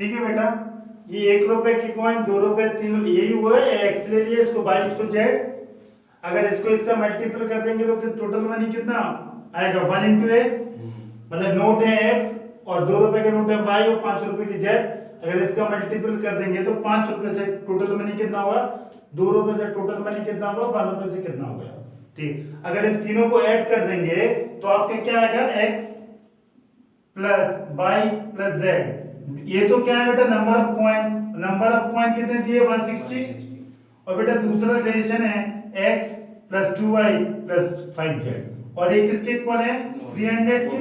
ठीक है बेटा, ये 1 रुपए की कॉइन, 2 रुपए, 3 रुपए, यही हुआ है। एक्स ले लिए, इसको बाई, इसको जेड। अगर इसको इससे मल्टीपल कर देंगे तो टोटल मनी कितना आएगा? 1 इंटू एक्स, मतलब नोट है एक्स और 2 रुपए के नोट है वाई और 5 रुपए की जेड। अगर इसका मल्टीपल कर देंगे तो 5 रुपए से टोटल मनी कितना होगा? 2 रुपए से टोटल मनी कितना होगा? 1 रुपए से कितना होगा? ठीक। अगर इन तीनों को ऐड कर देंगे तो आपके क्या आएगा? X plus y plus z. ये तो क्या है बेटा? Number of coin. Number of coin कितने दिए? 160। और बेटा दूसरा रिलेशन है x plus 2y plus 5z, और ये किसके इक्वल है? 300 के,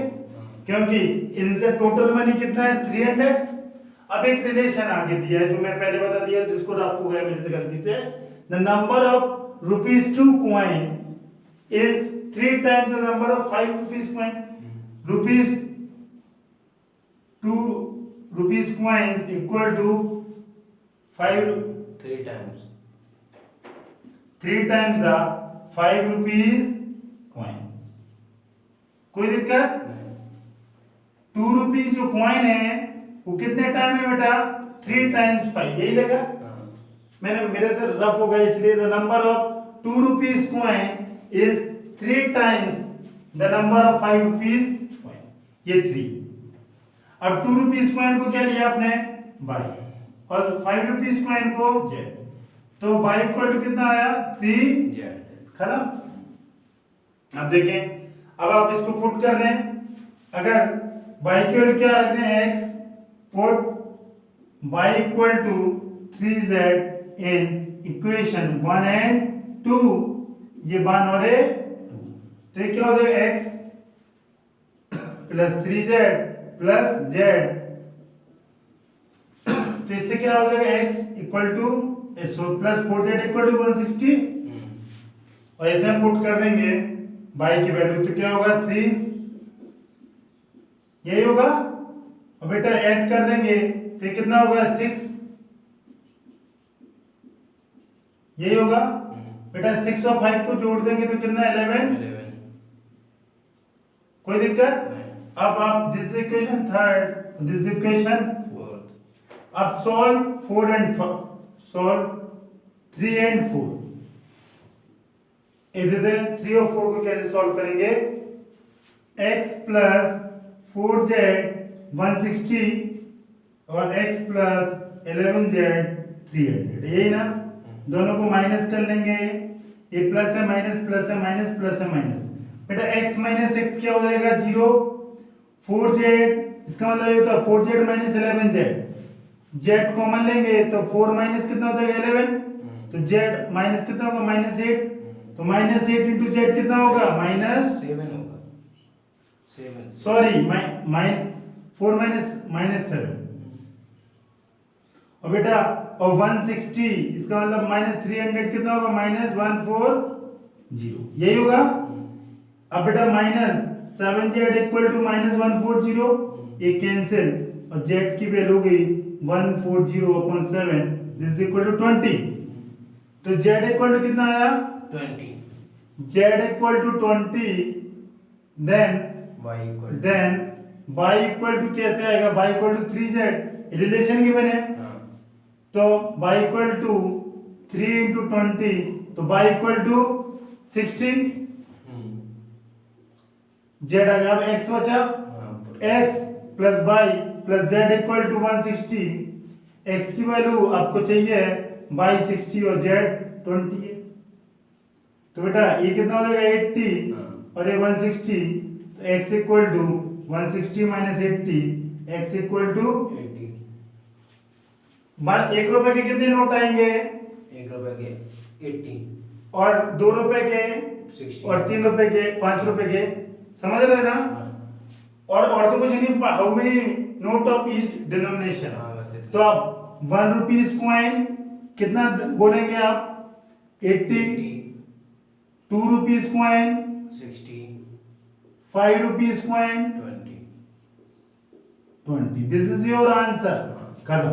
क्योंकि इनसे टोटल मनी कितना है? 300। अब एक रिलेशन आगे दिया है जो मैं पहले बता दिया, जिसको रफ हो गया मेरे से गलती से। The number of ₹2 coin is 3 times the number of 5 rupees coin. ₹2 coins equal to 3 times the 5 rupees coin। कोई दिक्कत? 2 रुपीज जो कॉइन है वो कितने टाइम है बेटा? 3 टाइम्स 5, यही लगा। मैंने मेरे से रफ हो गया इसलिए। The number of 2 rupees coin is 3 times the number of 5 rupees coin, ये 3। अब 2 रुपीज कॉइन को क्या लिया आपने? बाई, और 5 रुपीज कॉइन को जेड। तो बाई इक्वल टू कितना आया? 3 जेड। खत्म। अब देखें, अब आप इसको पुट कर दें। अगर बाई की वैल्यू क्या रख दें? X, put by equal to 3z in equation 1 and 2। ये 1 और 2, तो ये क्या हो जाएगा? x plus 3z plus z। तो इससे क्या हो जाएगा? x equal to plus 4z equal to 160, और इसमें पुट कर देंगे बाई की वैल्यू, तो क्या होगा? 3, यही होगा। और बेटा ऐड कर देंगे तो कितना होगा? 6, यही होगा। बेटा 6 और 5 को जोड़ देंगे तो कितना? 11। कोई दिक्कत? अब आप this equation 3rd, this equation 4th। अब सॉल्व 4 एंड 4, 3 एंड 4। इधर 3 और 4 को कैसे सॉल्व करेंगे? x प्लस 4z 160 और x प्लस 11z 300, यही ना? दोनों को माइनस कर लेंगे। ये प्लस है माइनस, प्लस है माइनस, प्लस है माइनस। बेटा x माइनस x क्या हो जाएगा? 0। 4z, इसका मतलब ये होता है 4z minus 11z। z common लेंगे तो 4 माइनस कितना हो जाएगा? 11। तो z माइनस कितना होगा? -8। तो -8 इंटू z कितना होगा? -7 होगा। 7, सॉरी, 4 माइनस 7। और बेटा और 160, इसका मतलब -300 कितना होगा? -140, यही होगा। अब बेटा -7z इक्वल टू -140, ये कैंसिल, और z की वैल्यू हो गई 140/7, दिस इज इक्वल टू 20। तो z इक्वल टू कितना आया? 20। z equal to 20, then y equal to कैसे आएगा? y equal to 3z, relation given है। तो y इक्वल टू 3 इंटू 20, तो y इक्वल टू 60। z आ गया। अब x बचा, x plus y plus z equal to 160। x की वैल्यू आपको चाहिए y 60 और z 20 है। तो बेटा ये कितना हो जाएगा? 80 और ये 160, तो x equal to 160 minus 80, x equal to 80। 1 रुपए के कितने नोट आएंगे? 1 रुपए के 80, और 2 रुपए के 60, और 3 रुपए के, 5 रुपए के। समझ रहे ना? और तो कुछ नहीं। How many note of each denomination? तो आप 1 रुपीज कॉइन कितना बोलेंगे आप? 80। 2 rupees coin 60, 5 rupees coin 20। This is your answer. खत्म।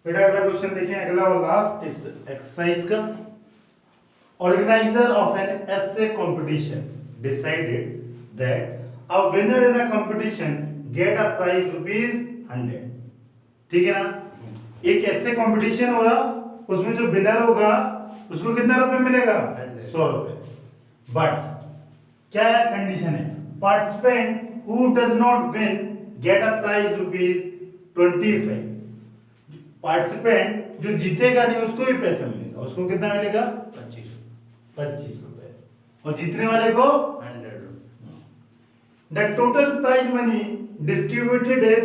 बेटा अगला क्वेश्चन देखें, अगला और लास्ट इस एक्सरसाइज का। Organizer of an essay competition decided that a winner in a competition get a price ₹100। ठीक है ना? एक ऐसे कंपटीशन हो रहा, उसमें जो विनर होगा उसको कितना रुपए मिलेगा? 100 रुपए। बट क्या कंडीशन है? Participant who does not win get a prize ₹25। Participant जो जीतेगा नहीं उसको भी पैसा मिलेगा। उसको कितना मिलेगा? 25 रुपए। और जीतने वाले को 100। The total prize money distributed is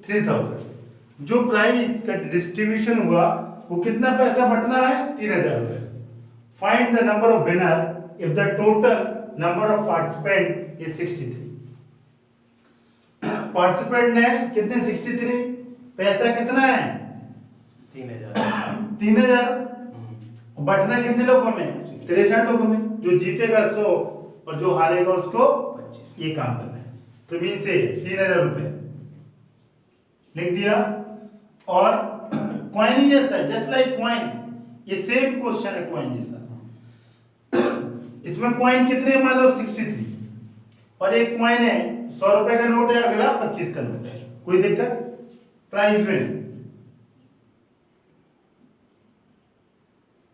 ₹3000। जो प्राइस का डिस्ट्रीब्यूशन हुआ वो कितना पैसा बंटना है? 3000 रुपए। Find the number of winner if the total number of participant is 63। Participant ने कितने? 63। पैसा कितना है? 3000। बंटना कितने लोगों में? 63 लोगों में। जो जीतेगा 100 और जो हारेगा उसको 25। ये काम करना है। तो मीन से 3000 रुपए लिख दिया। और कॉइन ही जैसा, जस्ट लाइक कॉइन, ये सेम क्वेश्चन है कॉइन जैसा। इसमें कॉइन कितने? मान लो 63 और एक कॉइन है 100 रुपए का नोट है, अगला 25 का नोट है। कोई दिक्कत? Price win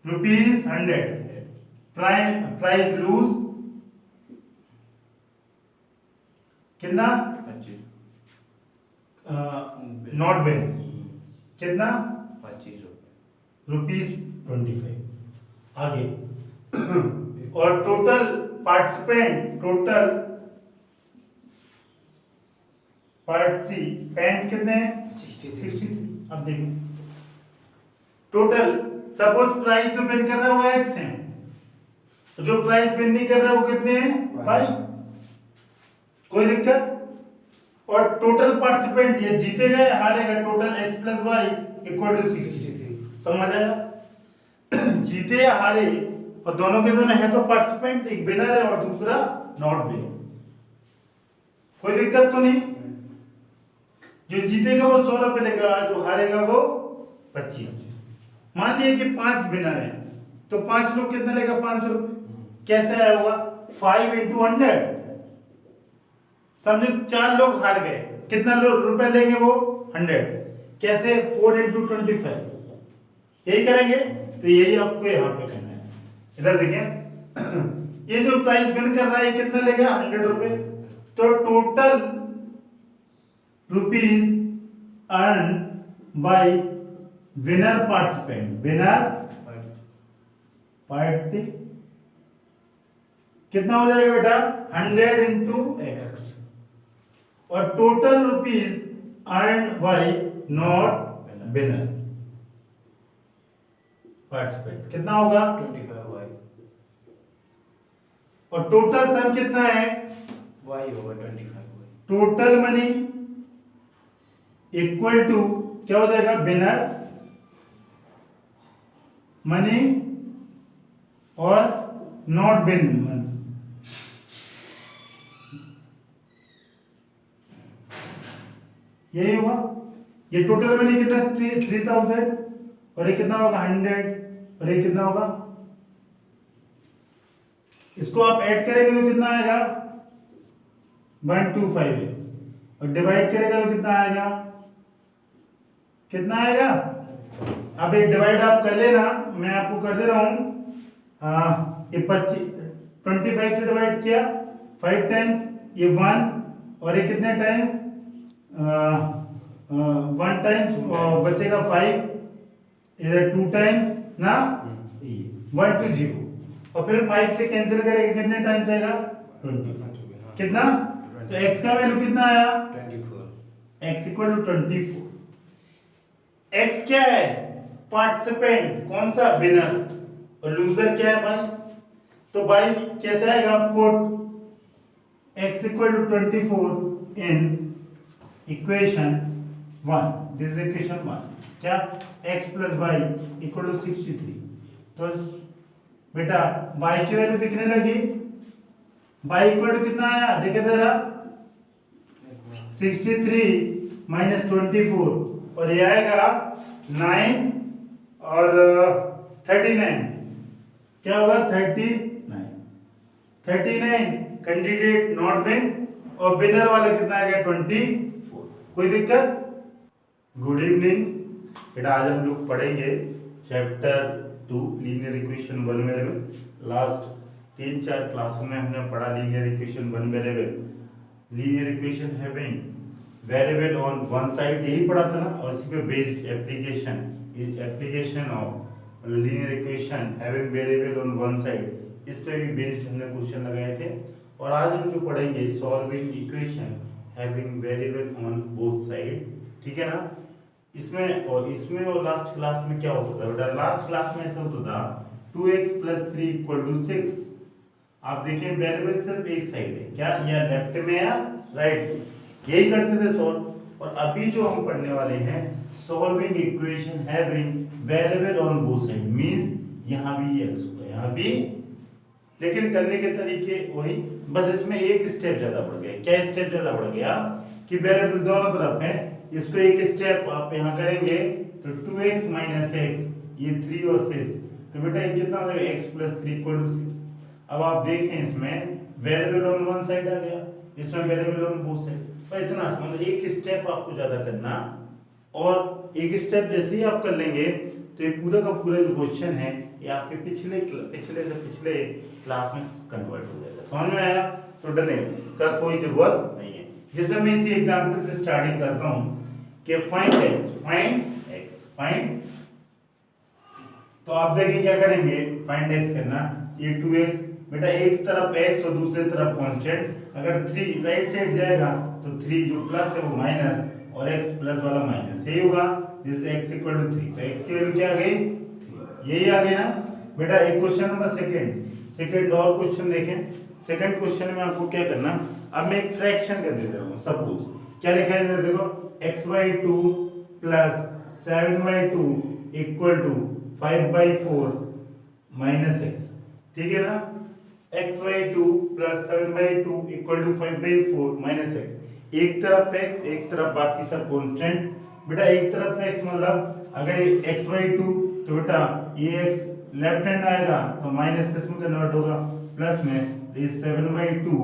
₹100। प्राइस लूज कितना? 25। नॉट विन कितना? 25 रुपए। ₹25। आगे और टोटल पार्टिसिपेंट कितने हैं? 63। अब देखो टोटल, सपोज प्राइस जो विन कर रहा है वो X है, तो जो प्राइस विन नहीं कर रहा है वो कितने हैं? Y। कोई दिक्कत? और टोटल पार्टिसिपेंट ये जीतेगा या हारेगा? Total X + Y = 63। समझ आया? जीते या हारे और दोनों के दोनों है तो पार्टिसिपेंट, एक विनर है और दूसरा नॉट विनर। कोई दिक्कत तो नहीं? जो जीतेगा वो 100 रुपए लेगा, जो हारेगा वो 25। मान लिया कि 5 विनर है तो 5 लोग कितना लेगा? 500 रुपए। कैसे आया होगा? 5 × 100। समझो 4 लोग हार गए, कितना रुपए लेंगे वो? 100। कैसे? 4 × 25। यही करेंगे। तो यही आपको यहाँ पे करना है। इधर देखिए, ये जो प्राइस विन कर रहा है कितना लेगा? 100 रुपए। तो total rupees earn by winner participant, party कितना हो जाएगा बेटा? 100 × X। और total rupees earn by not winner participant कितना होगा? 25Y। और टोटल सम कितना है? Y होगा 25Y। Total money equal to क्या हो जाएगा? विनर मनी और नॉट विन मनी। यही होगा। ये टोटल मनी कितना? 3000 और ये कितना होगा? 100 और ये कितना होगा? इसको आप ऐड करेंगे तो कितना आएगा? 125x और डिवाइड करेगा तो कितना आएगा? कितना आएगा? अब ये डिवाइड आप कर लेना, मैं आपको कर दे रहा हूं। ये 25 से डिवाइड किया 5 टाइम्स, ये 1 और ये कितने टाइम्स? 1 टाइम्स बचेगा 5, इधर 2 टाइम्स ना, 1 to 0 और फिर 5 से कैंसिल करेंगे कितने टाइम्स आएगा? 20। कितना? तो x का वैल्यू कितना आया? 24। x = 24। x क्या है? पार्टिसिपेंट। कौन सा? विनर। और लूजर क्या है? भाई। तो भाई कैसे आएगा? Put x = 24 in equation 1। This is equation 1। क्या? x + y = 63। तो बेटा y की वैल्यू दिखने लगी। y = कितना आया? देखे जरा, 63 - 24 और ये आएगा 9 और 39। क्या होगा? 39। कैंडिडेट नॉट विन और विनर वाला कितना आएगा 24। कोई दिक्कत? गुड इवनिंग बेटा, आज हम लोग पढ़ेंगे chapter 2 linear equation 1 variable. Last 3-4 क्लासों में हमने पढ़ा linear equation 1 variable, linear equation having variable on one side, यही पढ़ा था ना। और इसी पे based application of linear equation having variable on one side, इस पे भी बेस्ड हमने क्वेश्चन लगाए थे। और आज हम जो पढ़ेंगे solving equation having variable on both side, ठीक है ना। इसमें और लास्ट क्लास में क्या होता था बेटा? लास्ट क्लास में ऐसा होता था 2x + 3 = 6। आप देखिए वेरिएबल सिर्फ एक साइड है, क्या या लेफ्ट में या राइट, यही करते थे सॉल्व। और अभी जो हम पढ़ने वाले हैं solving equation having variable on both side, means यहां भी x होगा यहां भी, लेकिन करने के तरीके वही, बस इसमें एक स्टेप ज्यादा बढ़ गया। क्या स्टेप ज्यादा बढ़ गया कि वेरिएबल दोनों तरफ है, इसको एक स्टेप आप यहां करेंगे तो 2x - x, ये 3 और 6, तो बेटा ये कितना हो जाएगा x + 3 = 6। अब आप देखें इसमें वेरिएबल ऑन वन साइड आ गया, इसमें वेरिएबल ऑन बोथ साइड। तो इतना समझ, एक स्टेप आपको ज्यादा करना, और एक स्टेप जैसे ही आप कर लेंगे तो ये पूरा का पूरा जो क्वेश्चन है ये आपके पिछले से पिछले क्लास में कन्वर्ट हो जाएगा। समझ में आया? तो डरने का कोई जरूरत नहीं है। जैसे मैं इसी एग्जांपल से स्टार्टिंग करता हूं कि फाइंड x, तो आप देखिए क्या करेंगे, फाइंड x करना, ये 2x, बेटा एक तरफ x और दूसरी तरफ कांस्टेंट, अगर 3 राइट साइड जाएगा तो 3 जो प्लस है वो माइनस, और x प्लस वाला माइनस, यही होगा। जैसे x = 3, तो x की वैल्यू क्या आ गई 3, यही आ गई ना बेटा। एक क्वेश्चन नंबर सेकंड और क्वेश्चन देखें। सेकंड क्वेश्चन में आपको क्या करना, अब मैं एक फ्रैक्शन कर देता हूं सब कुछ। क्या लिखा है देखो, x/2 + 7/2 = 5/4 - x, ठीक है ना। x/2 + 7/2 = 5/4 - x, एक तरफ x एक तरफ बाकी सब कांस्टेंट। बेटा एक तरफ x मतलब अगर ये x/2 तो बेटा ये x लेफ्ट हैंड आएगा तो माइनस किस में कन्वर्ट होगा, प्लस में। ये 7/2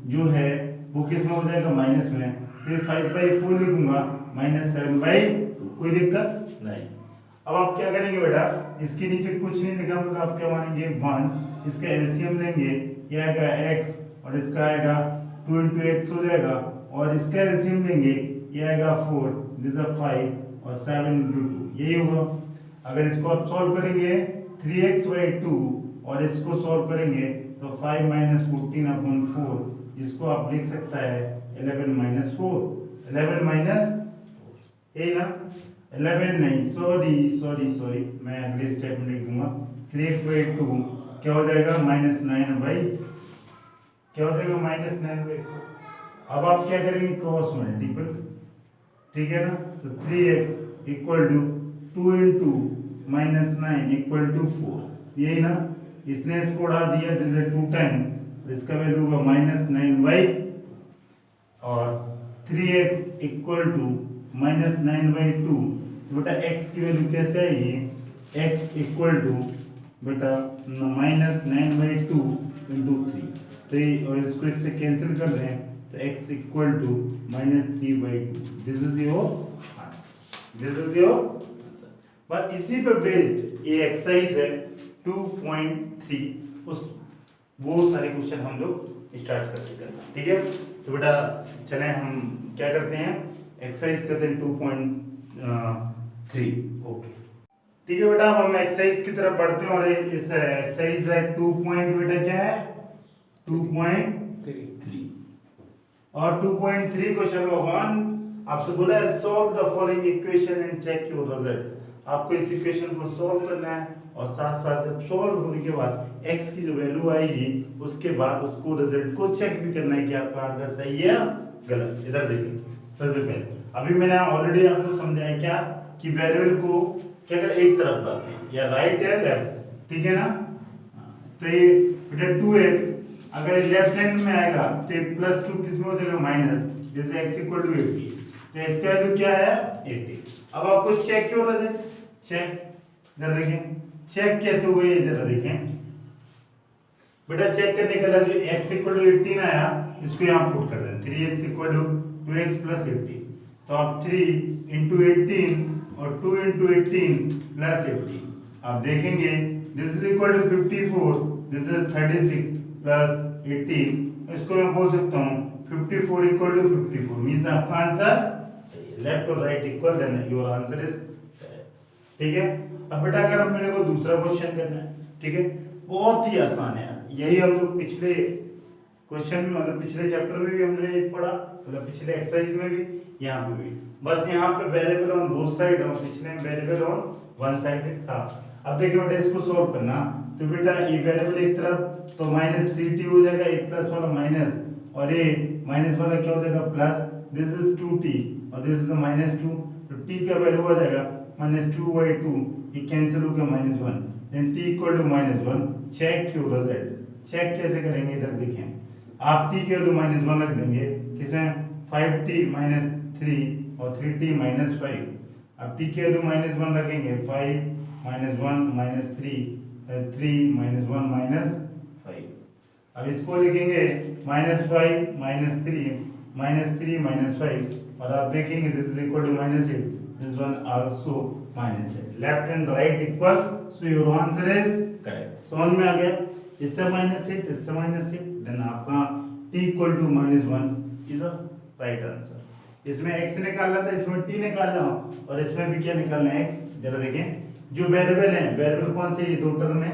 जो है वो किस में हो जाएगा, माइनस में। फिर 5/4 लिखूंगा -7/2, कोई दिक्कत नहीं। अब आप क्या करेंगे बेटा, इसके नीचे कुछ नहीं लिखा मतलब आप क्या मानेंगे 1, इसका एलसीएम लेंगे, ये आएगा x और इसका आएगा 2 × x हो जाएगा, और इसका एलसीएम लेंगे, ये आएगा 4, दिस इज 5 और 7 × 2, यही होगा। अगर इसको आप सॉल्व करेंगे 3x/2 और इसको सॉल्व करेंगे तो 5 - 14/4, इसको आप लिख सकता है 11 - 4, 11 - यही ना, 11 नहीं, सॉरी, मैं अगले स्टेप में लिख दूंगा 3x/2 क्या हो जाएगा -9/, क्या हो जाएगा -9/4। अब आप क्या करेंगे, क्रॉस मल्टीपल, ठीक है ना। तो 3x = 2 × 9 = 4, यही ना। इसने इसको उड़ा दिया 2 टाइम, तो इसका वैल्यू होगा -9/, और 3x = -9/2, बेटा x की वैल्यू कैसे आएगी, x = बेटा -9/2 × 3, तो और इसको इससे कैंसिल कर दें तो x = -3/2। This is your answer. बस इसी पे बेस्ड ये एक्सरसाइज है 2.3, उस वो सारे क्वेश्चन हम लोग स्टार्ट कर देते हैं, ठीक है। तो बेटा चलें हम क्या करते हैं, एक्सरसाइज करते हैं 2.3, ओके ठीक है बेटा। अब हम एक्सरसाइज की तरफ बढ़ते हैं, और इस एक्सरसाइज है 2. बेटा क्या है 2.3, और 2.3 क्वेश्चन नंबर 1 आपसे बोला है solve the following equation and check your result. आपको इस इक्वेशन को सॉल्व करना है, और साथ साथ जब सॉल्व होने के बाद x की जो वैल्यू आएगी उसके बाद उसको रिजल्ट को चेक भी करना है कि आपका आंसर सही है या गलत। इधर देखिए, सबसे पहले अभी मैंने ऑलरेडी आपको समझाया क्या कि वेरिएबल को क्या कर एक तरफ लाते हैं, या राइट या लेफ्ट, ठीक है ना। तो ये बेटा 2x अगर लेफ्ट हैंड में आएगा तो +2 किस में हो जाएगा माइनस, जैसे x = 80, तो x का वैल्यू क्या है 80। अब आपको चेक क्यों रहा है, चेक इधर देखें, चेक कैसे हुआ ये जरा देखें। बेटा चेक करने के लिए जो x इक्वल टू 18 आया इसको यहाँ पुट कर दें 3x equal to 2x plus 18 तो आप 3 इंटू 18 और 2 इंटू 18 प्लस 18 आप देखेंगे this is equal to 54 this is 36 plus 18 इसको मैं बोल सकता हूँ 54 इक्वल टू 54 मींस आपका आंसर सही है लेफ्ट और right equal then your answer is ठीक है। अब बेटा अगर हम मेरे को दूसरा क्वेश्चन करना है ठीक है बहुत ही आसान है यही हम लोग पिछले क्वेश्चन में मतलब पिछले चैप्टर में भी हमने एक पढ़ा मतलब पिछले एक्सरसाइज में भी यहाँ पे भी बस यहाँ पे वेरिएबल ऑन बोथ साइड और पिछले में वेरिएबल ऑन वन साइडेड था। अब देखिए बेटा इसको सॉल्व करना तो बेटा ये वेरिएबल एक तरफ तो -3t हो जाएगा एक प्लस वाला माइनस और ये माइनस वाला क्या हो जाएगा प्लस दिस इज 2t और दिस इज -2 तो t का वैल्यू हो जाएगा -2/2 ये कैंसिल हो गया -1 then t equal to -1 check your result check कैसे करेंगे इधर देखें आप t के वैल्यू -1 रख देंगे किसमें 5t - 3 और 3t - 5 अब t के वैल्यू -1 रखेंगे 5 -1 - 3 3 -1 - 5 अब इसको लिखेंगे -5 -3 -3 -5 और आप देखेंगे this is equal to -8 this one also -8 left and right equal so your answer is correct समझ में आ गया इससे -8 इससे -8 देन आपका t equal to -1 is the right answer. इसमें x निकालना था इसमें t निकालना और इसमें भी क्या निकालना है x जरा देखें जो वेरिएबल है वेरिएबल कौन से ये दो टर्म है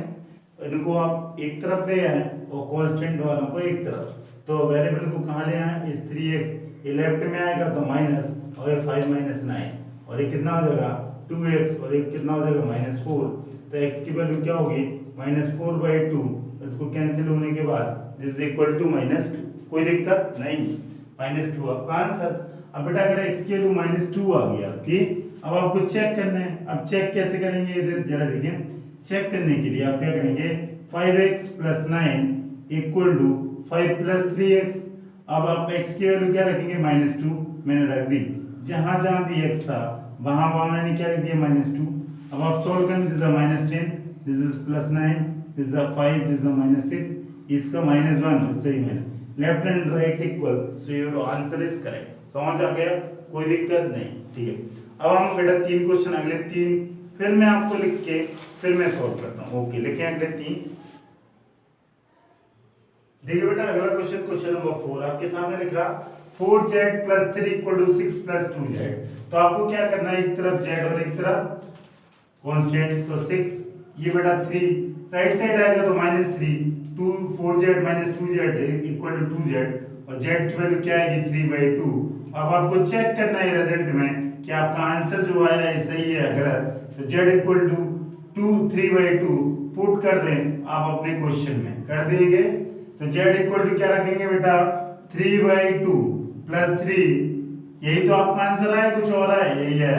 इनको आप एक तरफ ले आए और कांस्टेंट वालों को एक तरफ तो वेरिएबल को कहां ले आए इस 3x ये लेफ्ट में आएगा तो माइनस और ये 5 - 9 और ये कितना हो जाएगा 2x और ये कितना हो जाएगा -4 तो x की वैल्यू क्या होगी -4/2 इसको कैंसिल होने के बाद दिस इज इक्वल टू -2 कोई दिक्कत नहीं -2 आपका आंसर। अब बेटा अगर x की वैल्यू -2 आ गई आपकी अब आपको चेक करना है अब चेक कैसे करेंगे इधर जरा देखिए चेक करने के लिए आप क्या करेंगे 5x + 9 इक्वल टू 5 + 3x अब आप x की वैल्यू क्या रखेंगे -2 मैंने रख दी जहां जहां भी x था वहां वहां मैंने क्या रख दिया -2 अब आप सॉल्व करें this is -10 this is +9 this is 5 this is -6 इसका -1 सही मैंने left and right equal so your answer is correct समझ आ गया कोई दिक्कत नहीं ठीक है। अब हम बेटा 3 क्वेश्चन अगले 3 फिर मैं आपको लिख के फिर मैं सॉल्व करता हूं ओके लिखें अगले 3 देखिए बेटा अगला क्वेश्चन नंबर 4 आपके सामने लिख रहा 4z + 3 = 6 + 2z तो आपको क्या करना है एक तरफ z और एक तरफ कांस्टेंट तो 6 ये बेटा 3 राइट साइड आएगा तो -3 2 4z - 2z = 2z और z की वैल्यू क्या आएगी 3/2 अब आपको चेक करना है रिजल्ट में कि आपका आंसर जो आया है सही है गलत तो z = 2 3/2 पुट कर दें आप अपने क्वेश्चन में कर देंगे तो z = क्या रखेंगे बेटा 3/2 + 3 यही तो आपका आंसर है कुछ और है यही है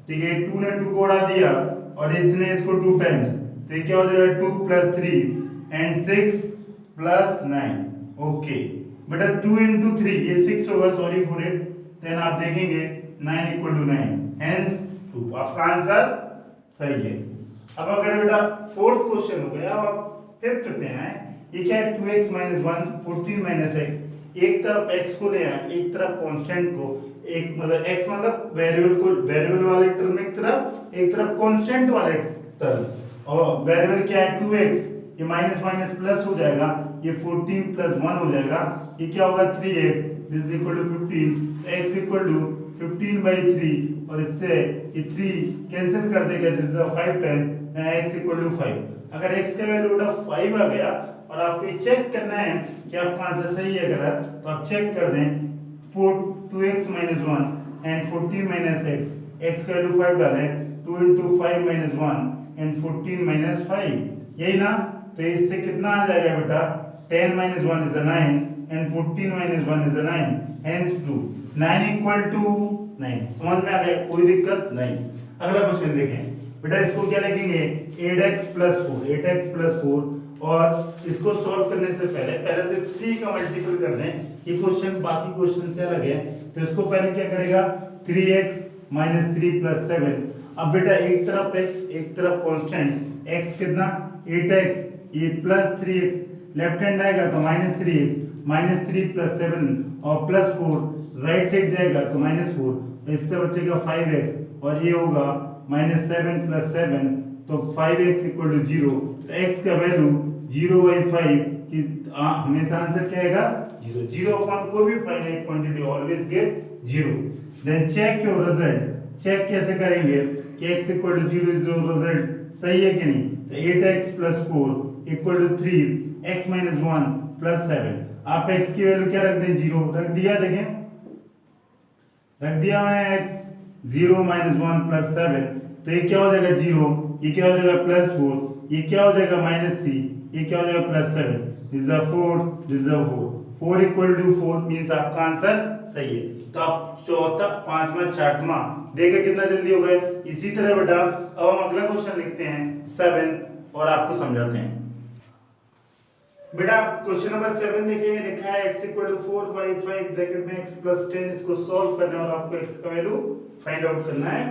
ठीक है 2 ने 2 को उड़ा दिया और इसने इसको 2 टाइम्स तो ये क्या हो जाएगा 2 + 3 एंड 6 + 9 ओके बेटा 2 × 3 ये 6 होगा सॉरी फॉर इट देन आप देखेंगे 9 = 9 हेंस 2 आपका आंसर सही है। अब अगर बेटा फोर्थ क्वेश्चन हो गया अब आप फिफ्थ पे आए ये क्या है 2x - 1 14 - x एक तरफ x को ले आए एक तरफ कांस्टेंट को एक मतलब x मतलब वेरिएबल वाले टर्म एक तरफ कांस्टेंट वाले टर्म और वेरिएबल क्या है 2x ये माइनस माइनस प्लस हो जाएगा ये 14 + 1 हो जाएगा ये क्या होगा 3x this is equal to 15 x equal to 15/3 और इससे ये 3 कैंसिल कर देगा this is 5 time x equal to 5 अगर x का वैल्यू बेटा 5 आ गया और आपको ये चेक करना है कि आपका आंसर सही है गलत तो आप चेक कर दें put 2x - 1 and 14 - x x का वैल्यू 5 डालें 2 × 5 - 1 एंड 14 - 5 यही ना तो इससे कितना आ जाएगा बेटा 10 - 1 is a 9 and 14 - 1 is a 9 hence 2 9 = 9 समझ में आ गया कोई दिक्कत नहीं। अगला क्वेश्चन देखें बेटा इसको क्या लिखेंगे 8x + 4 और इसको सॉल्व करने से पहले तो 3 का मल्टीपल कर दें ये क्वेश्चन बाकी क्वेश्चन से अलग है तो इसको पहले क्या करेगा 3x - 3 + 7 अब बेटा एक तरफ x एक तरफ कांस्टेंट x कितना 8x ये + 3x लेफ्ट हैंड आएगा तो -3x, -3 + 7 और +4 राइट साइड जाएगा तो -4, इससे बचेगा 5x और ये होगा -7 + 7 तो 5x = 0। तो x का वैल्यू 0/5 की हमेशा आंसर क्या आएगा 0। 0 अपॉन कोई भी finite quantity always get 0। Then check your result. Check कैसे करेंगे कि x = 0 इज योर रिजल्ट सही है कि नहीं। तो 8x + 4 = 3, x - 1 + 7। आप x की वैल्यू क्या रख दें 0 रख दिया। देखें रख दिया मैं x 0 - 1 + 7 तो ये क्या हो जाएगा 0, ये क्या हो जाएगा +4, ये क्या हो जाएगा -3, ये क्या हो जाएगा +7। This is 4, this is 4। 4 = 4 means आपका आंसर सही है। तो आप चौथा, पांचवा, छठवां देखिए कितना जल्दी हो गए। इसी तरह बेटा अब हम अगला क्वेश्चन लिखते हैं 7 और आपको समझाते हैं। बेटा क्वेश्चन नंबर 7 देखिए लिखा है x = 4 y 5 ब्रैकेट में x + 10 इसको सॉल्व करना है और आपको x का वैल्यू फाइंड आउट करना है।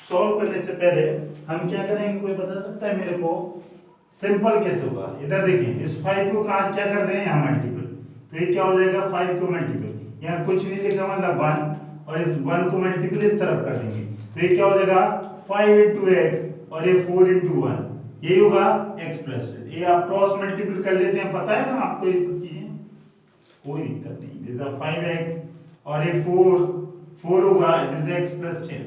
सॉल्व करने से पहले हम क्या करेंगे कोई बता सकता है मेरे को सिंपल कैसे होगा। इधर देखिए इस 5 को कहां क्या कर दें यहां मल्टीपल, तो ये क्या हो जाएगा 5 को मल्टीपल, यहां कुछ नहीं लिखा मतलब 1 और इस 1 को मल्टीपल इस तरफ कर देंगे तो ये क्या हो जाएगा 5 × x और ये 4 × 1 ये होगा x + 10। ये आप क्रॉस मल्टीपल कर लेते हैं, पता है ना आपको ये सब चीजें, कोई दिक्कत नहीं। दिस इज 5x और ये 4 होगा, दिस इज x + 10।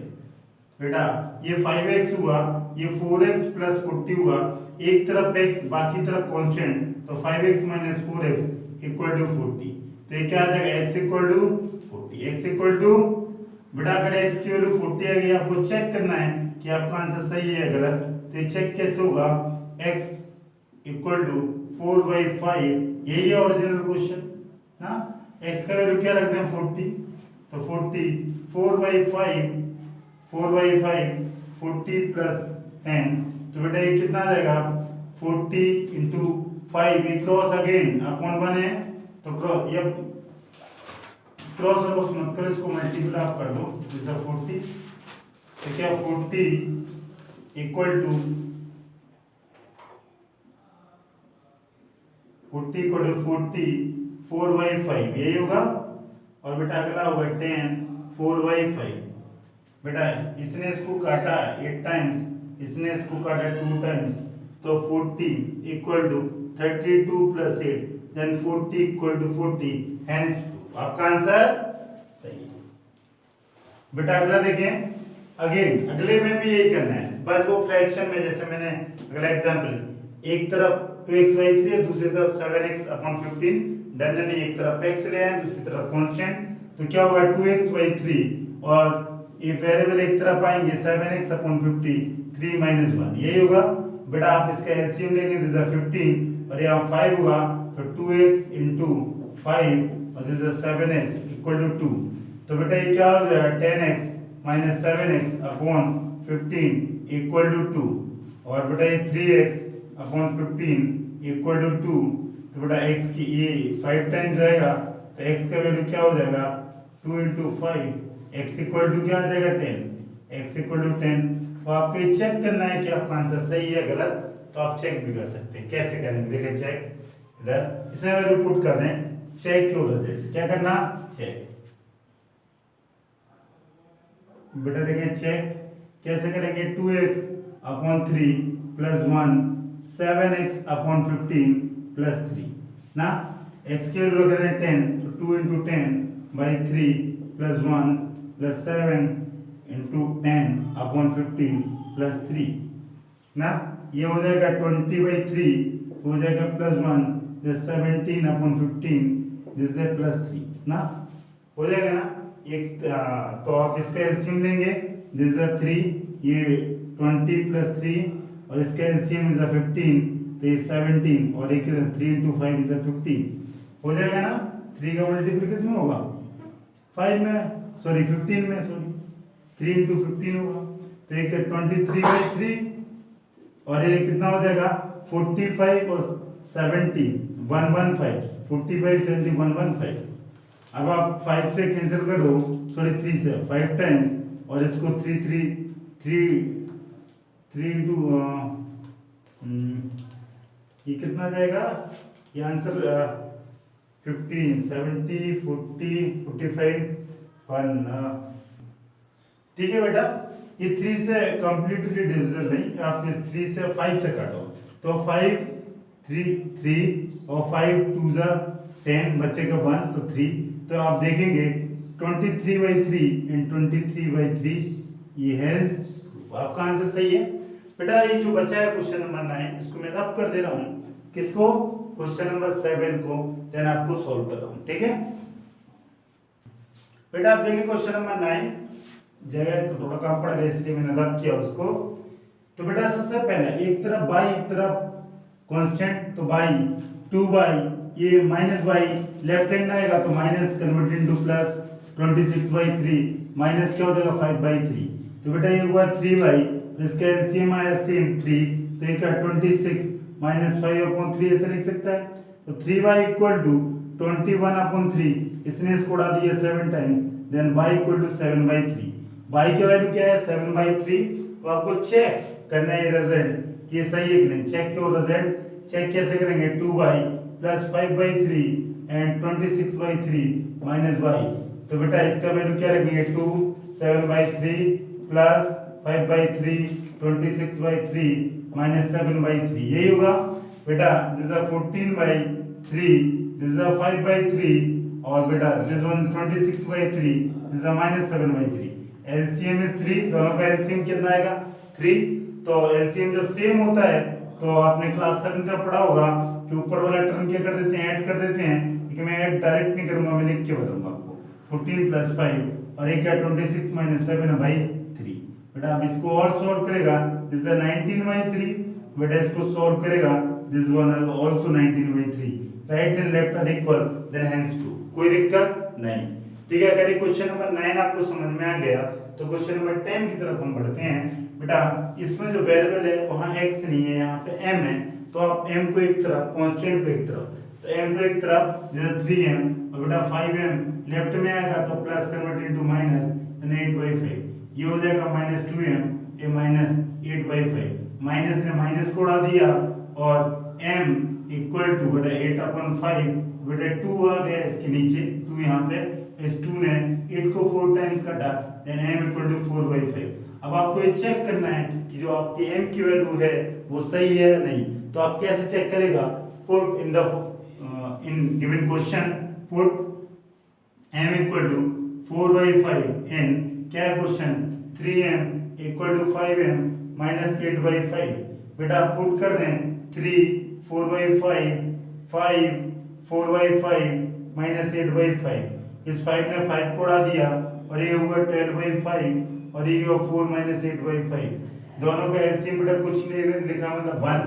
बेटा ये 5x हुआ, ये 4x + 40 हुआ, एक तरफ x बाकी तरफ कांस्टेंट तो 5x - 4x = 40। तो ये क्या आ जाएगा x = 40। x = बेटा अगर x की वैल्यू 40 आ गई आपको चेक करना है कि आपका आंसर सही है या गलत। तो ये चेक कैसे होगा x = 4/5, यही है ओरिजिनल क्वेश्चन ना। x का वैल्यू क्या रखते हैं 40 तो 40 4/5 40 + 10 तो बेटा ये कितना आ जाएगा 40 × 5 ये क्रॉस अगेन अपॉन 1 है तो क्रॉस ये क्रॉस मत करो, इसको मल्टीपल आप कर दो। जैसा 40 तो क्या 40 = 4/5 यही होगा और बेटा अगला होगा 10 4/5। बेटा इसने इसको काटा 8 टाइम्स, इसने इसको काटा 2 टाइम्स तो 40 = 32 + 8 देन 40 = 40 हेंस आपका आंसर सही है। बेटा अगला देखें अगेन अगले में भी यही करना है, बस वो फ्रैक्शन में जैसे मैंने अगला एग्जांपल एक तरफ 2x/3 है दूसरी तरफ 7x/15 डन है, एक तरफ x ले आए दूसरी तरफ कांस्टेंट तो क्या होगा 2x/3 और ये वेरिएबल एक तरफ आएंगे 7x/50 3 - 1 यही होगा। बेटा आप इसका एलसीएम लेंगे दिस इज 15 और यहाँ 5 होगा तो 2x × 5 और दिस इज 7x = 2 तो बेटा ये क्या हो जाएगा 10x - 7x/15 = 2 और बेटा ये 3x/15 = 2 तो बेटा x की ये 5 टाइम्स जाएगा तो x का वैल्यू क्या हो जाएगा 2 × 5 x = क्या आ जाएगा 10 x = 10। तो आपको ये चेक करना है कि आपका आंसर सही है गलत, तो आप चेक भी कर सकते हैं। कैसे करेंगे देखिए चेक इधर इसमें वैल्यू पुट कर दें चेक योर रिजल्ट। क्या करना चेक बेटा देखिए चेक कैसे करेंगे 2x/3 + 1 7x/15 + 3 ना x की वैल्यू रख दें 10 तो 2 × 10/3 + 1 + 7 × 10/15 + 3 ना ये हो जाएगा 20/3 हो जाएगा +1 17/15 दिस है +3 ना हो जाएगा ना। एक तो आप इसका एलसीएम लेंगे दिस इज 3 ये 20 + 3 और इसका एलसीएम इज 15 तो ये 17 और एक 3 × 5 इज 15 हो जाएगा ना। 3 का मल्टीप्लिकेशन में होगा 5 में सॉरी 15 में सॉरी 3 × 15 होगा तो एक 23/3 और ये कितना हो जाएगा 45 और 70 115 45 70 115। अब आप 5 से कैंसिल कर दो सॉरी 3 से 5 टाइम्स और इसको 3 × ये कितना जाएगा ये आंसर 15, 70, 40, 45, 1। ठीक है बेटा, ये 3 से कंप्लीटली डिविजिबल नहीं, आप इस 3 से 5 से काटो तो 5 3 और 5 2 जा 10, बचेगा 1 तो 3। तो आप देखेंगे 23/3 एंड 23/3, ये हैंस आपका आंसर सही है। बेटा ये जो बचा है क्वेश्चन नंबर 9, इसको मैं अब कर दे रहा हूँ, किसको, क्वेश्चन नंबर 7 को, देन आपको सॉल्व कर रहा हूँ। ठीक है बेटा, आप देखिए क्वेश्चन नंबर 9, जगह तो थोड़ा कम पड़ गया इसलिए मैंने रब किया उसको। तो बेटा सबसे पहले एक तरफ बाई, एक तरफ कांस्टेंट, तो बाई 2 बाई ये माइनस बाई, लेफ्ट हैंड आएगा तो minus convert into plus, 26/3 minus क्या हो जाएगा 5/3। तो बेटा ये हुआ 3 बाई, इसका एलसीएम आया सेम 3, तो ये क्या 26 माइनस 5/3 ऐसे लिख सकता है। तो 3 बाई इक्वल टू 21/3, इसने इसको उड़ा दिया 7 time, then y equal to 7/3। y की वैल्यू क्या है 7/3। तो आपको चेक करना है रिजल्ट ये सही है कि नहीं। चेक क्यों रिजल्ट चेक कैसे करेंगे, 2 by plus 5/3 and 26/3 minus y। तो बेटा इसका वैल्यू क्या रखेंगे 2 7/3 प्लस 5/3 26/3 माइनस 7/3, यही होगा बेटा। दिस इज 14/3, दिस इज 5/3 और बेटा this one 26/3, this is minus 7/3। LCM is 3, दोनों का एलसीएम कितना आएगा 3। तो एलसीएम जब सेम होता है तो आपने क्लास 7 में पढ़ा होगा कि ऊपर वाला टर्म क्या कर देते हैं, ऐड कर देते हैं। लेकिन मैं ऐड डायरेक्ट नहीं करूंगा, मैं लिख के बताऊंगा आपको। 14 + 5 और एक क्या 26 - 7/3। बेटा अब इसको और सॉल्व करेगा, दिस इज 19/3। बेटा इसको सॉल्व करेगा, this one is also 19/3। Right and left are equal, then hence true, कोई दिक्कत नहीं। ठीक है, अगर ये क्वेश्चन नंबर 9 आपको समझ में आ गया तो क्वेश्चन नंबर 10 की तरफ हम बढ़ते हैं। बेटा इसमें जो वेरिएबल है वहां x नहीं है, यहाँ पे m है। तो आप m को एक तरफ, कांस्टेंट को एक तरफ, तो m को एक तरफ जैसे 3m और बेटा 5m लेफ्ट में आएगा तो plus convert into minus, then 8/5, ये हो जाएगा -2m, ये -8/5। माइनस ने माइनस को उड़ा दिया और m इक्वल टू बेटा 8/5, बेटा 2 आ गया इसके नीचे, 2 यहाँ पे, इस 2 ने 8 को 4 टाइम्स काटा, देन m इक्वल टू 4/5। अब आपको ये चेक करना है कि जो आपकी m की वैल्यू है वो सही है या नहीं। तो आप कैसे चेक करेगा, put in the in given question, put m equal to 4/5 in क्या है question 3m equal to 5m minus 8/5। बेटा पुट कर दें 3 4/5 5 4/5 माइनस 8/5, इस 5 ने 5 को उड़ा दिया और ये हुआ 12/5 और ये हुआ 4 - 8/5। दोनों का एलसीएम बेटा कुछ नहीं लिखा, मतलब 1।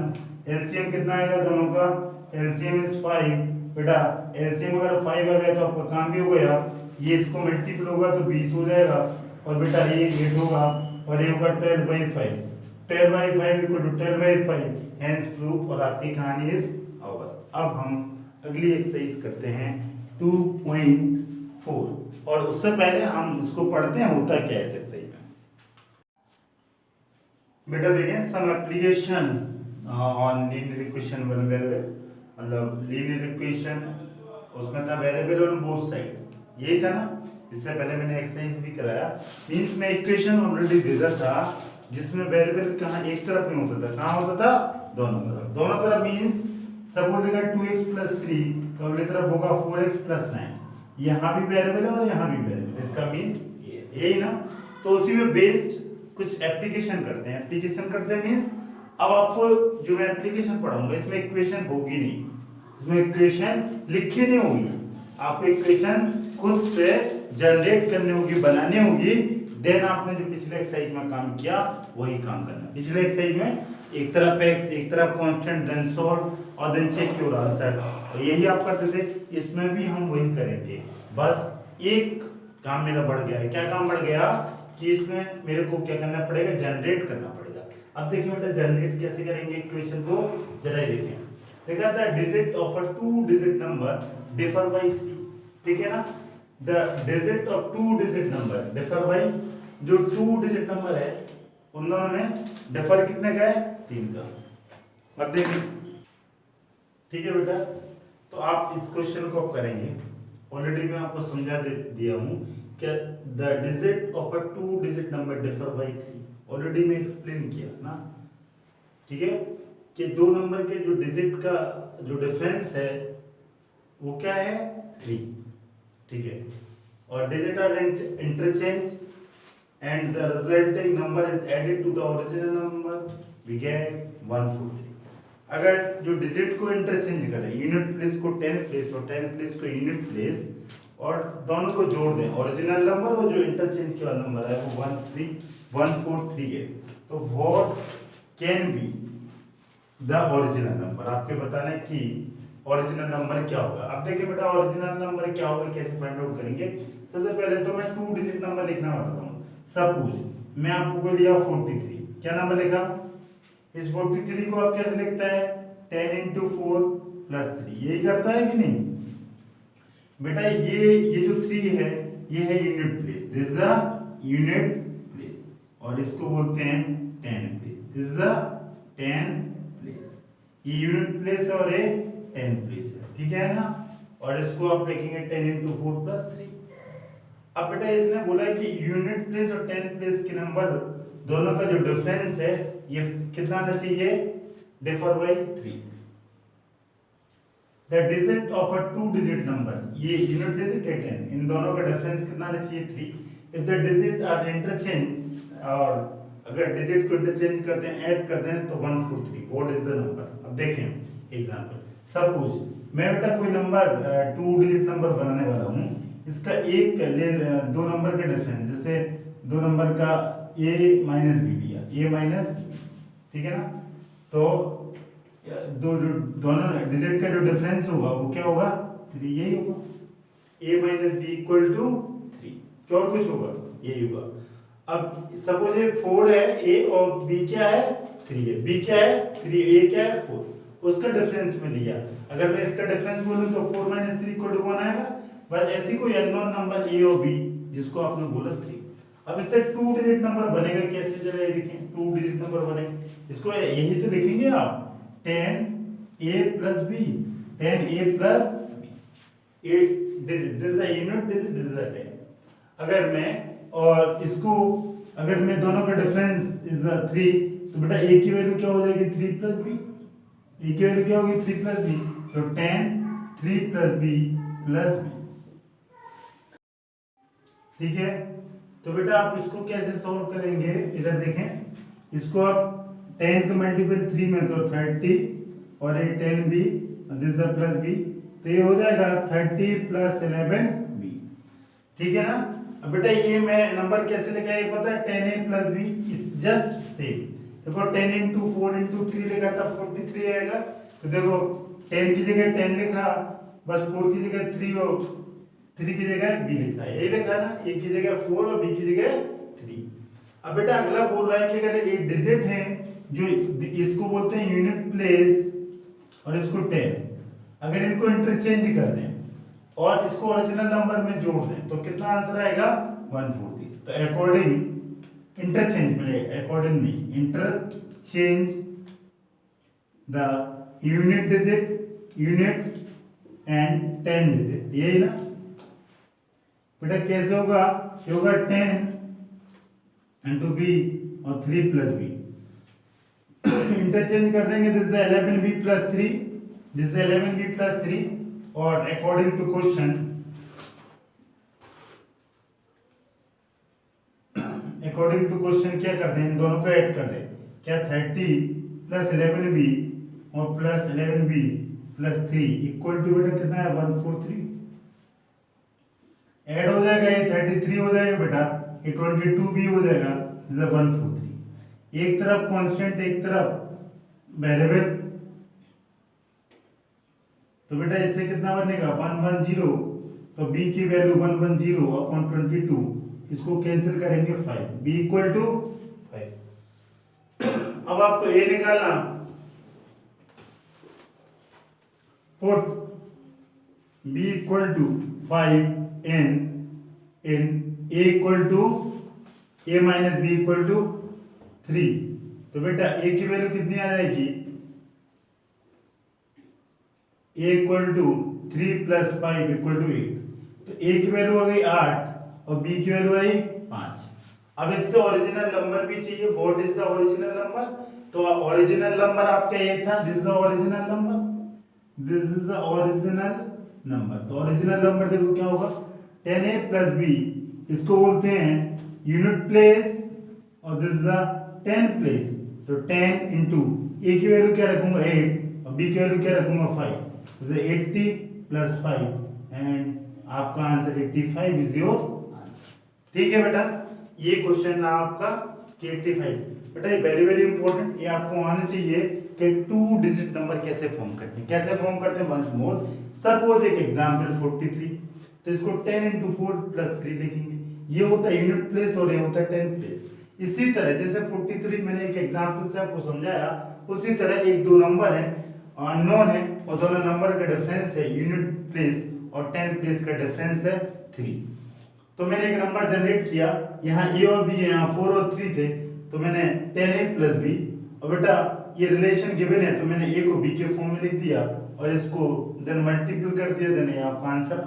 एलसीएम कितना आएगा दोनों का, एलसीएम इज 5। बेटा एलसीएम अगर 5 आ गया तो आपका काम भी हो गया। ये इसको मल्टीपल होगा तो 20 हो जाएगा और बेटा ये 8 होगा और ये होगा 12/5। 12/5 इक्वल टू 12/5, हेंस प्रूफ, और आपकी कहानी इज ओवर। अब हम अगली एक्सरसाइज करते हैं 2.4, और उससे पहले हम इसको पढ़ते हैं होता क्या है इस एक्सरसाइज में। बेटा देखें some application on linear equation one variable, मतलब लीनियर इक्वेशन उसमें था वेरिएबल ऑन बोथ साइड, यही था ना। इससे पहले मैंने एक्सरसाइज भी कराया। मींस में इक्वेशन ऑलरेडी दिया था जिसमें वेरिएबल कहाँ एक तरफ नहीं होता था, कहाँ होता था दोनों तरफ। दोनों तरफ मींस सपोज देगा 2x + 3 तो अगली तरफ होगा 4x + 9। यहाँ भी वेरिएबल है और यहाँ भी वेरिएबल, इसका मीन यही ना। तो उसी में बेस्ड कुछ एप्लीकेशन करते हैं। एप्लीकेशन करते हैं मींस अब आपको जो मैं एप्लीकेशन पढ़ाऊंगा इसमें इक्वेशन होगी नहीं, इसमें इक्वेशन लिखी नहीं होगी, आपको इक्वेशन खुद से जनरेट करनी होगी, बनानी होगी। देन आपने जो पिछले एक्सरसाइज में काम किया वही काम करना। पिछले एक्सरसाइज में एक तरफ x एक तरफ कांस्टेंट, देन सॉल्व और देन चेक योर आंसर, तो यही आप करते थे। इसमें भी हम वही करेंगे, बस एक काम मेरा बढ़ गया है। क्या काम बढ़ गया कि इसमें मेरे को क्या करना पड़ेगा, जनरेट करना पड़ेगा। अब देखिए बेटा जनरेट कैसे करेंगे इक्वेशन को, जरा देखें। देखा था digit of a 2 digit number differ by 3, ठीक है ना। The digit of 2 digit number differ by, जो 2 डिजिट नंबर है उन दोनों में डिफर कितने का है, 3 का। अब देखिए ठीक है बेटा, तो आप इस क्वेश्चन को आप करेंगे। ऑलरेडी मैं आपको समझा दिया हूँ कि the digit of a 2 digit number differ by 3। Already मैं एक्सप्लेन किया ना, ठीक है, कि 2 नंबर के जो डिजिट का जो डिफरेंस है वो क्या है 3, ठीक है, और digit are interchange and the resulting number is added to the original number, we get 143। अगर जो डिजिट को इंटरचेंज करें, यूनिट प्लेस को 10 प्लेस और 10 प्लेस को यूनिट प्लेस, और दोनों को जोड़ दें, ओरिजिनल नंबर और जो इंटरचेंज किया नंबर है वो 143 है, तो what can be the original number. आपको बताना है कि ओरिजिनल नंबर क्या होगा। अब देखिए बेटा, ओरिजिनल नंबर क्या होगा, कैसे फाइंड आउट करेंगे। सबसे पहले तो मैं 2 डिजिट नंबर लिखना बताता हूँ। सपोज मैं आपको लिया 43, क्या नंबर लिखा, इस 43 को आप कैसे लिखता है 10 into 4 + 3, यही करता है कि नहीं बेटा। ये जो 3 है ये है unit place, this is the unit place, और इसको बोलते हैं 10 place, this is the 10 place. ये यूनिट प्लेस और ये 10 प्लेस है, ठीक है ना। और इसको आप लिखेंगे 10 into 4 + 3। अब बेटा इसने बोला है कि यूनिट प्लेस और 10 प्लेस के नंबर दोनों का जो डिफरेंस है ये कितना आना चाहिए, differ by 3। The digit of a 2 digit number, ये यूनिट डिजिट है 10, इन दोनों का डिफरेंस कितना आना चाहिए 3। If the digit are interchange, और अगर डिजिट को इंटरचेंज करते हैं, ऐड करते हैं, तो 143 व्हाट इज द नंबर। अब देखें एग्जांपल, सपोज मैं बेटा कोई नंबर 2 डिजिट नंबर बनाने वाला हूँ, इसका एक ले 2 नंबर का डिफरेंस, जैसे 2 नंबर का a माइनस बी लिया, a माइनस, ठीक है ना, तो दोनों डिजिट का जो डिफरेंस होगा वो क्या होगा 3, यही होगा, a minus b equal to 3, क्या और कुछ होगा, यही होगा। अब सपोज ये 4 है, a और b क्या है 3 है, b क्या है 3, a क्या है 4, उसका डिफरेंस में लिया। अगर मैं इसका डिफरेंस बोलूं तो 4 - 3 = 1 आएगा। बस ऐसी कोई अननोन नंबर a और b जिसको आपने बोला 3। अब इससे 2 डिजिट नंबर बनेगा कैसे, जरा ये देखें, 2 डिजिट नंबर बनेगा, इसको यही तो लिखेंगे आप 10a + b, 10a + b, 8 digit, this is the unit digit, this is the 10। अगर मैं और इसको, अगर मैं दोनों का डिफरेंस इज 3, तो बेटा a की वैल्यू क्या हो जाएगी 3 + b, a की वैल्यू क्या होगी 3 + b, तो 10 3 + b + b, ठीक है। तो बेटा आप इसको कैसे सॉल्व करेंगे, इधर देखें, इसको आप 10 का मल्टीपल 3 में तो 30, और ये 10b, this the plus b, तो ये हो जाएगा 30 + 11b, ठीक है ना। अब बेटा ये मैं नंबर कैसे लिखा है पता है, 10a + b is just same. देखो 10 × 4 × 3 लिखा तब 43 आएगा, तो देखो 10 की जगह 10 लिखा, बस 4 की जगह 3 और 3 की जगह b लिखा है, यही लिखा ना, a की जगह 4 और b की जगह 3। अब बेटा अगला बोल रहा है कि अगर ये डिजिट है जो इसको बोलते हैं यूनिट प्लेस और इसको 10, अगर इनको इंटरचेंज कर दें और इसको ओरिजिनल नंबर में जोड़ दें तो कितना आंसर आएगा 140। तो अकॉर्डिंग इंटरचेंज मिले, अकॉर्डिंग नहीं, interchange the unit digit, unit and 10 digit, यही ना बेटा। कैसे होगा, ये होगा 10 × b और 3 + b, इंटरचेंज कर देंगे, this is 11b + 3, this is 11b + 3, और according to question, according to question क्या कर दें, इन दोनों को ऐड कर दें, क्या 30 + 11b और प्लस 11b + 3 इक्वल टू बेटा कितना है 143, ऐड हो जाएगा, ये 33 हो जाएगा बेटा, ये 22b हो जाएगा, दिस इज 143। एक तरफ कांस्टेंट एक तरफ वेरिएबल, तो बेटा इससे कितना बनेगा 110, तो b की वैल्यू 110/22, इसको कैंसिल करेंगे 5, b = 5। अब आपको a निकालना, put b = 5 in a = a - b = 3, तो बेटा a की वैल्यू कितनी आ जाएगी, a = 3 + 5 = 8। तो a की वैल्यू आ गई 8 और b की वैल्यू आई 5। अब इससे ओरिजिनल नंबर भी चाहिए। What is the original number? तो ओरिजिनल नंबर आपका ये था, this is the original number, this is the original number. तो ओरिजिनल नंबर देखो क्या होगा, 10a + b, इसको बोलते हैं यूनिट प्लेस, और दिस इज द 10 प्लेस। तो 10 इंटू a की वैल्यू क्या रखूंगा 8 और b की वैल्यू क्या रखूंगा 5, तो 80 + 5 एंड आपका आंसर 85 इज योर आंसर। ठीक है बेटा, ये क्वेश्चन आपका 85। बेटा ये वेरी वेरी इंपॉर्टेंट, ये आपको आना चाहिए कि 2 डिजिट नंबर कैसे फॉर्म करते हैं। कैसे फॉर्म करते हैं वंस मोर, सपोज एक एग्जांपल 43, तो इसको 10 × 4 + 3 लिखेंगे। ये होता है यूनिट प्लेस और ये होता है 10 प्लेस। इसी तरह जैसे 43 मैंने एक एग्जांपल से आपको समझाया, उसी तरह एक दो नंबर है अननोन है और दोनों नंबर का डिफरेंस है यूनिट प्लेस और 10 प्लेस का डिफरेंस है 3। तो मैंने एक नंबर जनरेट किया, यहाँ a और b है, यहाँ 4 और 3 थे, तो मैंने 10a + b, और बेटा ये रिलेशन गिवन है तो मैंने a को b के फॉर्म में लिख दिया और इसको देन मल्टीपल कर दिया, देन ये आपका आंसर।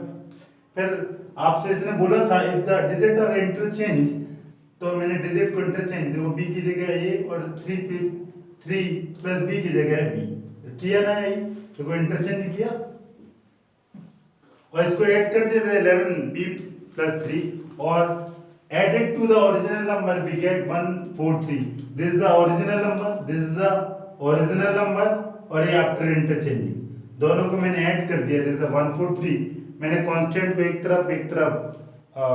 फिर आपसे इसने बोला था if the digit are interchange, तो मैंने डिजिट को इंटरचेंज, देखो b की जगह a और 3 + b की जगह b किया ना, यही देखो इंटरचेंज किया और इसको ऐड कर दिया 11b + 3 और added to the original number we get 143। this is the original number, this is the original number, और ये आफ्टर इंटरचेंजिंग दोनों को मैंने ऐड कर दिया, this is 143। मैंने कांस्टेंट को एक तरफ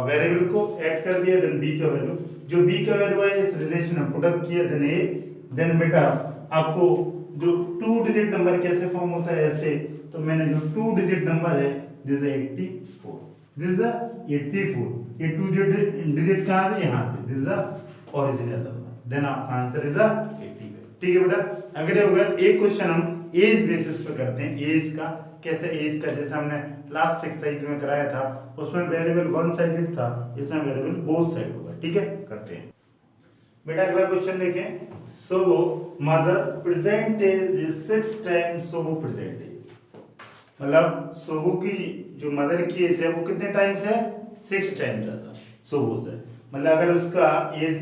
वेरिएबल को ऐड कर दिया, देन b का वैल्यू, जो b का वैल्यू है इस रिलेशन में पुट अप किया, देन a, देन बेटा आपको जो 2 डिजिट नंबर कैसे फॉर्म होता है ऐसे, तो मैंने जो 2 डिजिट नंबर है दिस इज 84, दिस इज 84, ये 2 डिजिट कहाँ से, यहाँ से, this is original number, then आपका आंसर इज 80। ठीक है बेटा, अगले हो गया एक क्वेश्चन हम एज बेसिस पे करते हैं। एज का कैसे, एज का जैसे हमने लास्ट एक्सरसाइज में कराया था, उसमें वेरिएबल वन साइडेड था, इसमें वेरिएबल बोथ साइड होगा। ठीक है, करते हैं बेटा। अगला क्वेश्चन देखें, so mother present age is 6 times Sobo present age, मतलब सोबो की जो मदर की एज है वो कितने टाइम्स है, 6 टाइम्स ज्यादा सोबो से। मतलब अगर उसका एज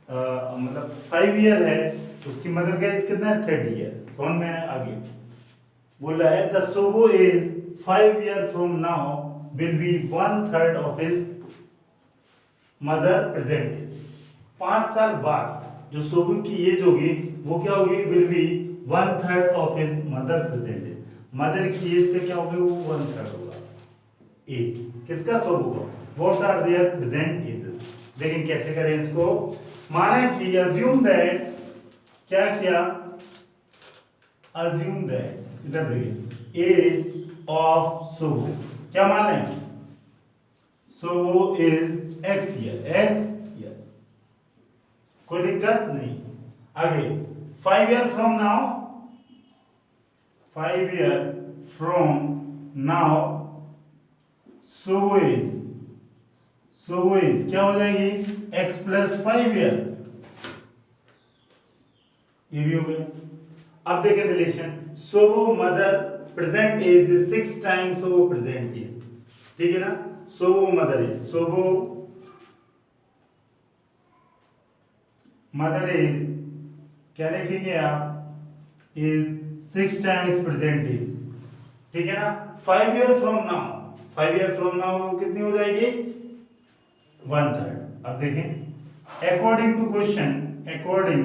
मतलब 5 ईयर है तो उसकी मदर का एज कितना है, 30 ईयर। समझ में आगे बोल रहा है the Sobo age 5 year from now will be 1/3 of his mother present age. 5 साल बाद जो सोबो की एज होगी वो क्या होगी, will be 1/3 of his mother present age. Mother की एज का क्या होगा, वो 1/3 होगा एज किसका, सोबो का। What are their present ages, लेकिन कैसे करें इसको। माना कि अज्यूम दैट, क्या किया, अज्यूम दैट, इधर देखिए, एज ऑफ सोबो क्या माने, Sobo is x year, x year, कोई दिक्कत नहीं। आगे 5 year from now, 5 year from now Sobo is क्या हो जाएगी, x + 5 ईयर, ये भी हो गया। अब देखें relation, Sobo mother present age is 6 times Sobo present age. ठीक है ना, Sobo mother age, Sobo mother age क्या लिखेंगे आप, इज 6 टाइम्स प्रेजेंट एज। ठीक है ना, 5 year from now, 5 year from now कितनी हो जाएगी, 1/3। अब देखें according to question, according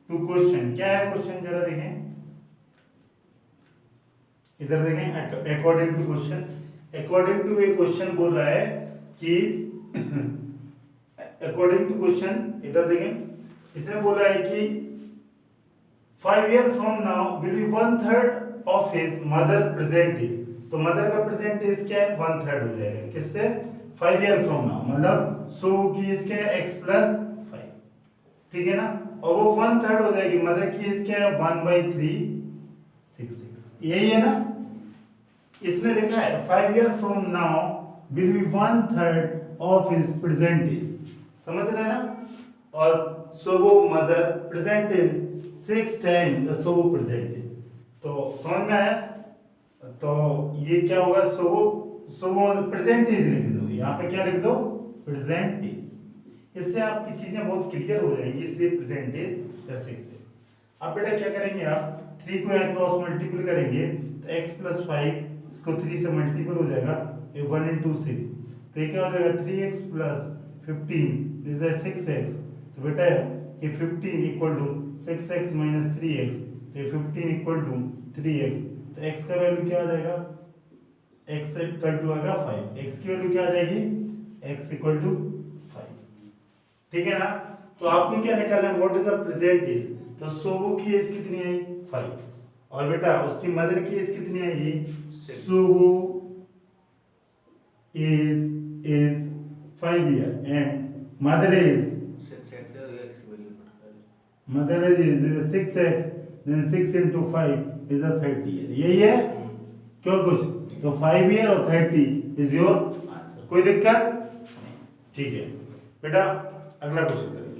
to question क्या है क्वेश्चन, जरा देखें इधर देखें, according to question, according to ये क्वेश्चन बोल रहा है कि अकॉर्डिंग टू क्वेश्चन इधर देखें, इसने बोला है कि 5 year from now will be 1/3 of his mother present age. तो मदर का प्रेजेंट एज क्या है, 1/3 हो जाएगा किससे, 5 ईयर फ्रॉम नाउ, मतलब सो की एज क्या है, x + 5। ठीक है ना, और वो 1/3 हो जाएगी, मदर की एज क्या है, 1/366, यही है ना। इसने लिखा है 5 year from now will be 1/3 of his present age, समझ रहे हैं ना। और Sobo mother present age 6 time the Sobo present age, तो समझ में आया। तो ये क्या होगा, सो प्रेजेंट इज लिख दो, यहाँ पे क्या लिख दो, प्रेजेंट इज। इससे आपकी चीजें बहुत क्लियर हो जाएंगी, इसलिए प्रेजेंट इज या 6x। अब बेटा क्या करेंगे, आप 3 को यहाँ क्रॉस मल्टीपल करेंगे तो x प्लस 5 इसको 3 से मल्टीपल हो जाएगा, ये 1 into 6, तो ये क्या हो जाएगा 3x plus 15 this is 6x। तो बेटा ये 15 equal to 6x minus 3x, तो ये 15 इक्वल टू 3x, तो x का वैल्यू क्या आ जाएगा, x इक्वल टू आएगा 5, x की वैल्यू क्या आ जाएगी, x इक्वल टू 5। ठीक है ना, तो आपको क्या निकालना है, what is the present age. तो सोवो की एज कितनी आई, 5, और बेटा उसकी मदर की एज कितनी आएगी, सोवो is 5 year and mother is 6x, then 6 into 5 is a 30 year, यही है क्यों कुछ, तो 5 year और 30 is your आंसर, कोई दिक्कत नहीं। ठीक है बेटा, अगला क्वेश्चन करेंगे।